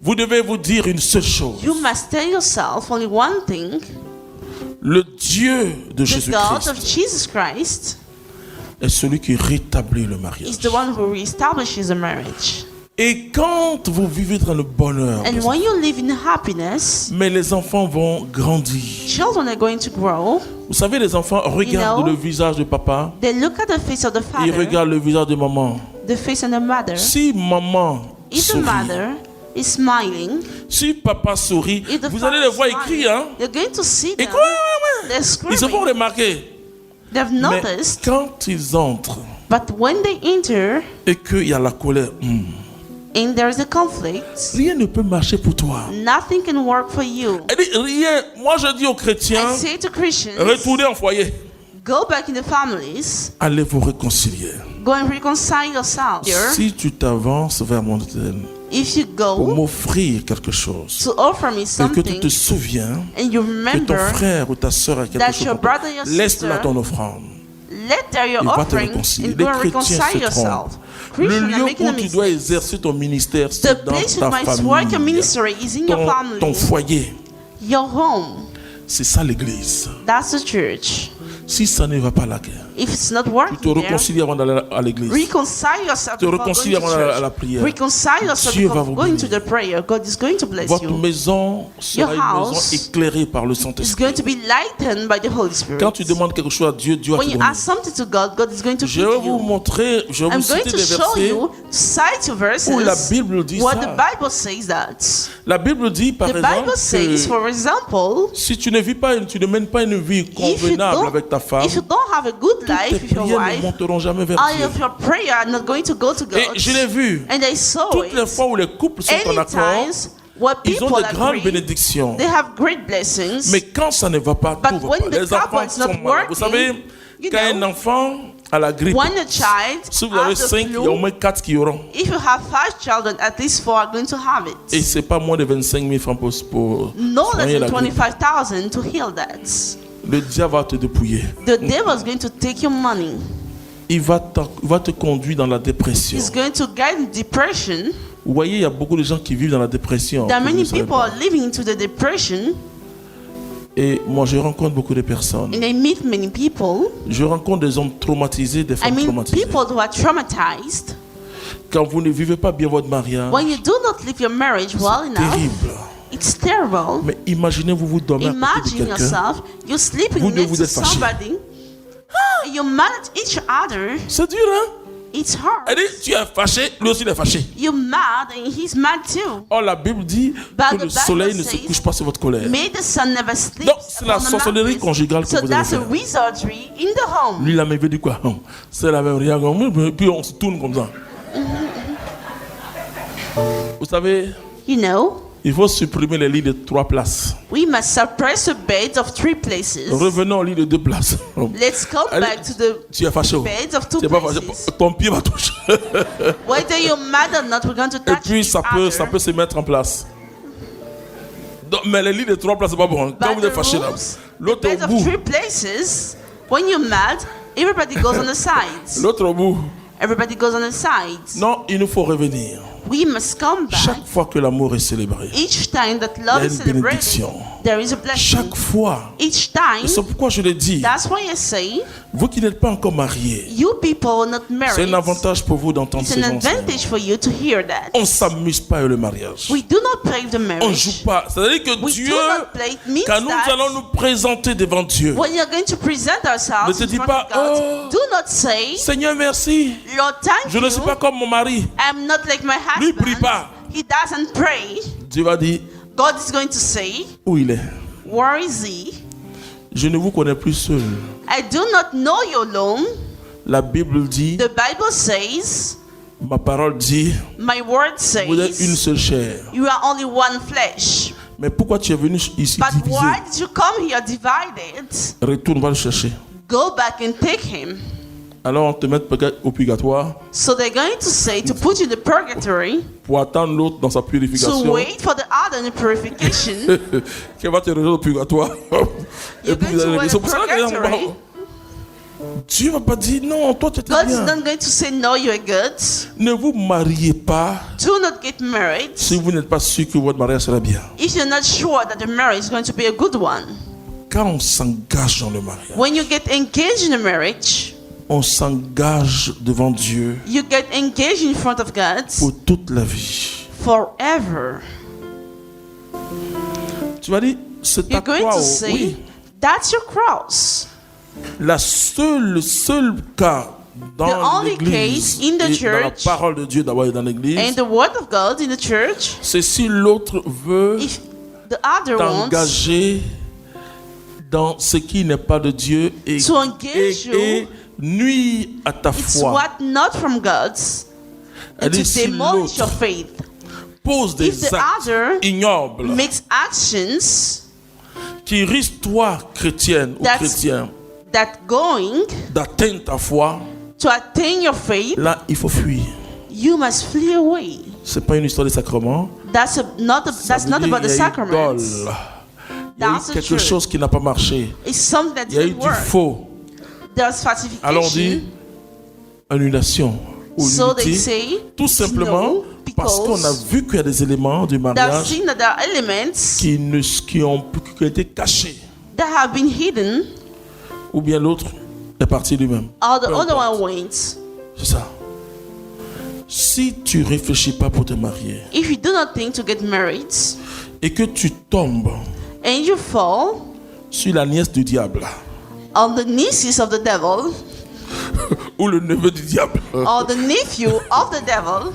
vous devez vous dire une seule chose. You must tell yourself only one thing. Le Dieu de The God of Jésus-Christ Jesus Christ est celui qui rétablit le is mariage. the one who reestablishes a marriage. Et quand vous vivez dans le bonheur, And when you live in happiness, mais les enfants vont grandir. children are going to grow. Vous savez, les enfants regardent know, le visage de papa, They look at the face of the ils father, regardent le visage de maman. the face of the mother. Si maman If the sourit, mother is smiling, si papa sourit, if the vous father allez les is voir smiling, écrire. Hein? you're going to see Et them. quoi, ouais, ouais. They're Ils se font screaming. remarquer. They've Mais noticed. quand ils entrent But when they enter et qu'il y a la colère, and there is a conflict, rien ne peut marcher pour toi. nothing can work for you. Elle dit, rien. Moi, je dis aux chrétiens, I say to Christians, retournez en foyer. go back in the families, Allez vous réconcilier. go and reconcile yourself. Here, Si tu t'avances vers mon éternel if you pour go m'offrir quelque chose to offer me et que tu something te souviens and you que ton remember frère ou ta soeur a quelque that chose your pour toi, brother, your laisse sister, là ton offrande. let there your Il va te offering réconcilier. and Les go and chrétiens reconcile se yourself. trompent. Le Christians are lieu making où a tu dois mistake. exercer ton ministère, The c'est dans place you ta might work your famille, ministry is in your ton family, foyer. your home. C'est ça l'église. That's the church. Si ça ne va pas là, If it's not tu working te there, réconcilies avant d'aller à l'église. reconcile yourself Te before going réconcilier to avant à la church. prière. Reconcile yourself Dieu va before vous going bénir. to the prayer. God is going to bless Votre you. maison sera une maison house éclairée par le It's Saint-Esprit. going to be lightened by the Holy Spirit. Quand tu demandes quelque chose à Dieu, Dieu va When te you donner. ask something to God, God is going to Je give vais vous you. montrer, je vais vous I'm going citer to des show versets you, cite your verses, où la Bible dit what ça. the Bible says that. La Bible dit par The Bible exemple says, que for example, si tu ne vis pas, tu ne mènes pas une vie if you convenable avec ta femme, if you don't have a good tes life with your prières ne wife, monteront jamais vers all Dieu. of your prayer are not going to go to God. Et je l'ai vu. And I saw Toutes les it. fois où les couples sont en accord, Anytime, what ils ont people de grandes agree, bénédictions. they have great blessings. Mais quand ça ne va pas, But tout va when pas. the Les couple enfants is not sont malades. Vous savez, working, you quand know, un enfant a la grippe, when a child si vous avez has the 5, il y a au flu, moins 4 qui auront. if you have 5 children, at least 4 are going to have Et it. c'est pas moins de 25 000 francs pour No less soigner la than grippe. 25,000 to heal that. Le diable va te dépouiller. The devil is going to take your money. Il va te conduire dans la dépression. He's going to guide you depression. Vous voyez, il y a beaucoup de gens qui vivent dans la dépression. There are que vous many ne savez people pas. are living into the depression, Et moi, je rencontre beaucoup de personnes. and I meet many people. Je rencontre des hommes traumatisés, des I femmes mean, traumatisées. people who are traumatized. Quand vous ne vivez pas bien votre mariage, When you do not live your marriage well c'est enough, terrible. it's terrible. Mais imaginez-vous, vous dormez à côté de Imagine quelqu'un. yourself, you're sleeping Vous deux, next vous to êtes fâchés. somebody, and you mad at each other. C'est dur, hein? It's hard. Elle dit, tu es fâché, lui aussi il est fâché. You're mad, and he's mad too. Or, la Bible dit But que the le Bible soleil ne se says, couche pas sur votre colère. May the sun never sleeps. Donc, c'est la upon the sorcellerie mountains. conjugale que So vous allez that's a faire. wizardry in the home. Lui, la même veut dire quoi? C'est la même rien. Puis on se tourne comme ça. Vous savez, You know, il faut supprimer les lits de 3 places. we must suppress the beds of 3 places. Revenons au lit de 2 places. Let's come Allez, back to the tu es fâché. beds of 2 Tu es pas fâché. places. Ton pied va toucher. Whether you're mad or not, we're going to Et touch puis each ça other. peut se mettre en place. Donc, mais les lits de 3 places, c'est pas bon. Quand But vous êtes the fâché là, rooms, the l'autre beds au of bout, 3 places, when you're mad, everybody goes on the sides. l'autre au bout. Everybody goes on the sides. Non, il nous faut revenir. We must come back. Chaque fois que l'amour est célébré, Each time that il y love a is une celebrated, bénédiction. there is a blessing. Chaque fois. Each time, Et c'est pourquoi je le dis. that's why I say, Vous qui n'êtes pas encore mariés, you people are not c'est married. un avantage pour vous d'entendre It's ces an enseignements. advantage for you to hear that. On ne s'amuse pas avec le mariage. We do not play the On ne marriage. joue pas. C'est-à-dire que We Dieu, do not play. It means quand nous that allons nous présenter devant Dieu, when you're going to present Ne ourselves te in dis front pas, of God, oh, do not say, Seigneur, merci. Lord, thank Je ne suis you. pas comme mon mari. I'm not like my Lui, husband. prie pas. He doesn't pray. Dieu va dire, God is going to say, où il est. where is he? Je ne vous connais plus seul. I do not know you alone. La Bible dit, The Bible says, ma parole dit, my word vous êtes une says, seule chair. you are only one flesh. Mais pourquoi tu es venu ici But diviser? why did you come here divided? Retourne, va le chercher. Go back and take him. Alors on te met peut-être au purgatoire So they're going to say to put you in the purgatory, pour attendre l'autre dans sa to purification. wait for the other in the purification. Qui va te rejoindre au purgatoire. Et You're puis going vous to allez wait c'est in pour ça que les gens purgatory. Dieu va pas dire non, toi tu étais God is bien. not going to say, no, you're good. Ne vous mariez pas Do not get married si vous n'êtes pas sûr que votre mariage sera bien. if you're not sure that the marriage is going to be a good one. Quand on s'engage dans le mariage, When you get engaged in a marriage, on s'engage devant Dieu you get engaged in front of God pour toute la vie. forever. Tu vas dire, c'est ta You're going croix. to Oh, say, oui. that's your cross. Le seul cas The dans only l'église case in the et dans la church parole de Dieu d'abord et dans l'église, And the word of God in the church, c'est si l'autre veut if the other wants t'engager dans ce qui n'est pas de Dieu et, to engage et nuit à ta it's foi. what not from God, Elle and to dit, si demolish your l'autre faith. pose If des the actes other ignobles makes actions qui risquent toi, chrétienne ou That's- chrétien, that going d'atteindre ta foi, to attain your faith, là, il faut fuir. you must flee away. C'est pas une histoire de sacrement. That's not Ça veut about dire, the il y a eu sacraments. dol. Il y a eu That's the quelque truth. chose qui n'a pas marché. It's something that Il y a eu didn't du work. faux. There's Alors on dit falsification. annulation ou So they nullité, say tout simplement no, parce qu'on a because vu qu'il y a des éléments du they've mariage seen that there are elements qui ont été cachés. that have been hidden, Ou bien l'autre est parti lui-même. or the Peu other importe. one went. C'est ça. Si tu réfléchis pas pour te marier If you do not think to get married et que tu tombes and you fall sur la nièce du diable on the nieces of the devil ou le neveu du diable, or the nephew of the devil,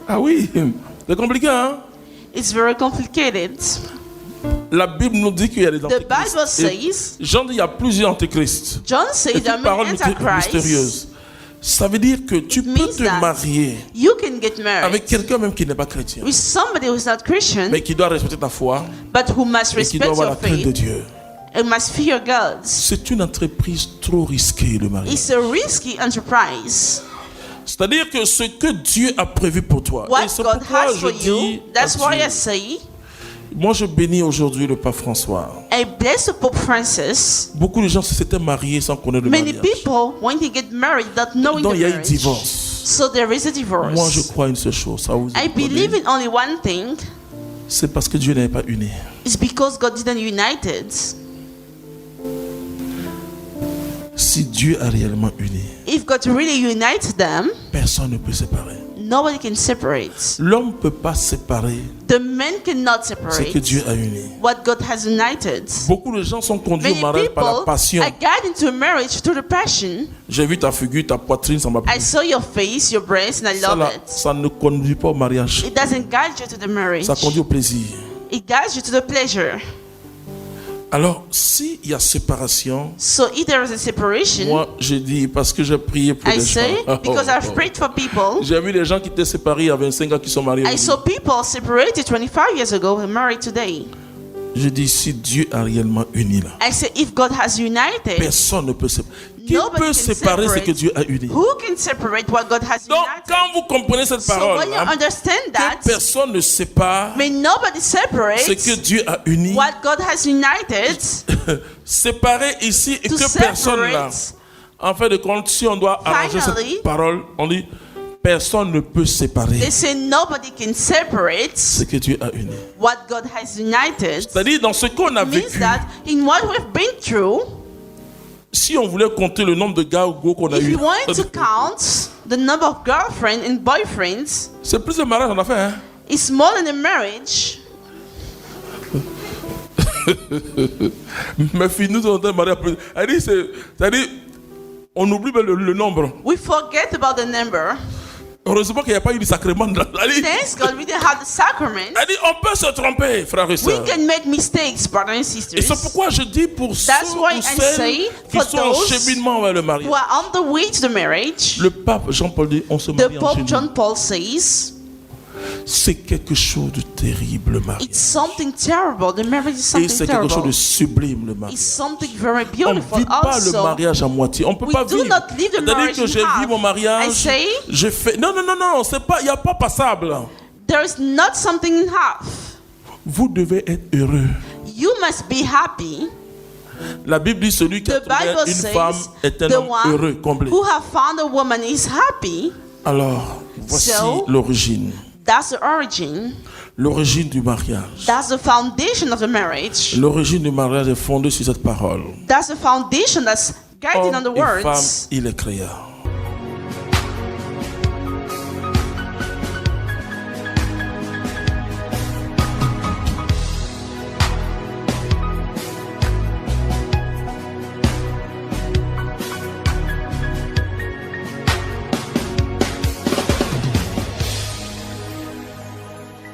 ah oui, c'est compliqué, hein? it's very complicated. La Bible nous dit qu'il y a des The antéchrists. Bible Et says, Jean dit il y a plusieurs antéchrists. John says C'est there are une parole many antichrists. mystérieuse. Ça veut dire que tu peux means te that marier You can get married avec quelqu'un même qui n'est pas chrétien, with somebody who's not Christian, mais qui doit respecter ta foi but who must et qui doit respect avoir la your crainte de faith Dieu. and must fear God. C'est une entreprise trop risquée, le mariage. It's a risky enterprise. C'est-à-dire que ce que Dieu a prévu pour toi, et What c'est God pourquoi has je for you, dis, that's à why Dieu, I say, moi je bénis aujourd'hui le pape François. I bless the Pope Francis. Beaucoup de gens se s'étaient mariés sans connaître le Many mariage. people, when they get married, not knowing Donc the il y a eu marriage. divorce. So there is a Moi je divorce. crois une seule chose, ça vous I believe in only one thing. c'est parce que Dieu n'est pas uni. It's because God didn't unite it. Si Dieu a réellement uni, If God really unites them, personne ne peut séparer. nobody can separate. L'homme ne peut pas séparer The men cannot ce que separate Dieu a uni. what God has united. Beaucoup de gens sont conduits au Many mariage par la people passion. are guided into a marriage through the passion. J'ai vu ta figure, ta poitrine, ça m'a plu. I saw your face, your breast, and I Ça, love là, it. ça ne conduit pas au mariage. It doesn't guide you to the marriage. Ça conduit au plaisir. It guides you to the pleasure. Alors, s'il y a séparation, So if there is a separation, moi, je dis, parce que j'ai prié pour I les say, gens. because I've prayed for people. J'ai vu des gens qui étaient séparés il y a 25 ans qui sont mariés. I saw people separated 25 years ago and married today. Je dis, si Dieu a réellement uni là, I say, if God has united, personne ne peut séparer. Qui Nobody peut can séparer ce separate. que Dieu a uni? who can separate what God has Donc, united? quand vous comprenez cette So parole, when you understand that, que personne ne sépare may nobody separate ce que Dieu a uni, what God has united séparer ici et to que personne là. separate. En fait de compte, si on doit arranger Finally, cette parole, on dit personne ne peut séparer They say nobody can separate ce que Dieu a uni. what God has united. C'est-à-dire dans ce qu'on a It means vécu, that in what we've been through, si on voulait compter le nombre de gars ou go qu'on a if eu, you want to count the number of girlfriends and boyfriends, c'est plus de mariage qu'on a fait. Hein? it's more than a marriage. Mes filles, nous avons marié plus. C'est-à-dire, on oublie même le nombre. We forget about the number. Heureusement qu'il n'y a pas eu de sacrement. Thanks God we didn't have the sacrament. On peut se tromper, frères et We sœurs. can make mistakes, brothers and Et c'est sisters. pourquoi je dis pour ceux That's why ou I celles say, qui for sont en those cheminement vers le mariage. Who are on the way to the marriage, Le pape Jean-Paul dit, on se the marie en Pope chez nous. John Paul says, C'est quelque chose de terrible, le mariage. it's something terrible. The marriage is Et something c'est quelque chose terrible. de sublime, le It's mariage. something very On ne beautiful vit pas le also. mariage à moitié. On ne peut We pas do vivre. not live the C'est-à-dire marriage que in j'ai vu half. mon mariage. I say, J'ai fait. Non, c'est pas. Il n'y a pas passable. there is not something in half. Vous devez être heureux. You must be happy La Bible dit celui qui a The trouvé Bible une says femme est un the homme one heureux, comblé. who have found a woman is happy. Alors, voici So- l'origine. That's the origin. L'origine du mariage. That's the foundation of the marriage. L'origine du mariage est fondée sur cette parole. That's the foundation that's guided on the Homme et femme, words. il est créa.